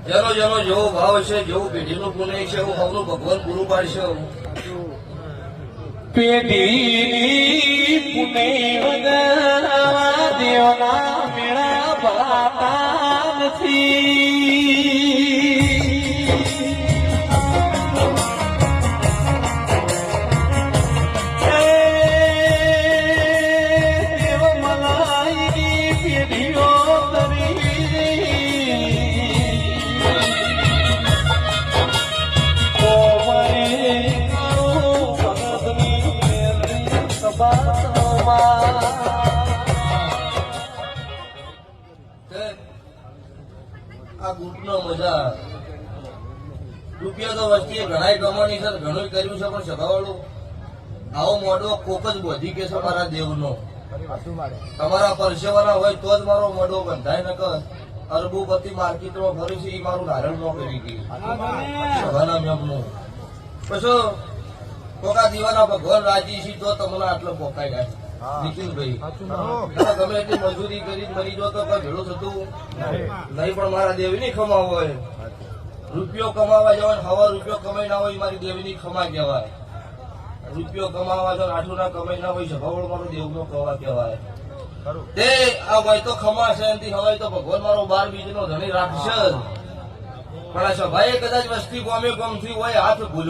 જેનો જેનો જેવો ભાવ છે, જેવું પેઢીનું પુણ્ય છે, એવું સૌનું ભગવાન પૂરું પાડશે. પેઢીની પુણ્ય વગર દેવના મેળા ભરાતા નથી. દેવ મલાઈ પેઢીઓ આ ગુટનો મજા રૂપિયા તો વસ્તી ઘણા કમાણી છે, ઘણું કર્યું છે, પણ સભાવાળું આવો મોઢો કોક જ બોધી કે છે મારા દેવનો. તમારા પરસેવાના હોય તો જ મારો મોઢો બંધાય ન કર. અરબુપતિ માર્કેટમાં ફરી છે એ મારું નારણ ન કરી ગઈ સભાના મેમનું. પછી કોકા દીવાના ભગવાન રાજી છે તો તમને આટલો પોકાઈ જાય. નિખિલભાઈ ગમે એટલી મજૂરી કરી મરી જો તો કઈ ભેળું થતું નહીં, પણ મારા દેવીની ખમા હોય. રૂપિયો કમાવા જવાય, હવા રૂપિયો કમાઈ ના હોય મારી દેવીની ખમા કહેવાય. રૂપિયો કમાવા જો આઠું ના કમાઈ ના હોય સભાવળ મારો દેવનો કવા કહેવાય. તે આ હોય તો ખમા છે એનાથી હવાય તો ભગવાન મારો 12 બીજનો ધણી રાખશે. પણ આ સભાએ કદાચ વસ્તી ગમે ગમતી હોય હાથ ભૂલ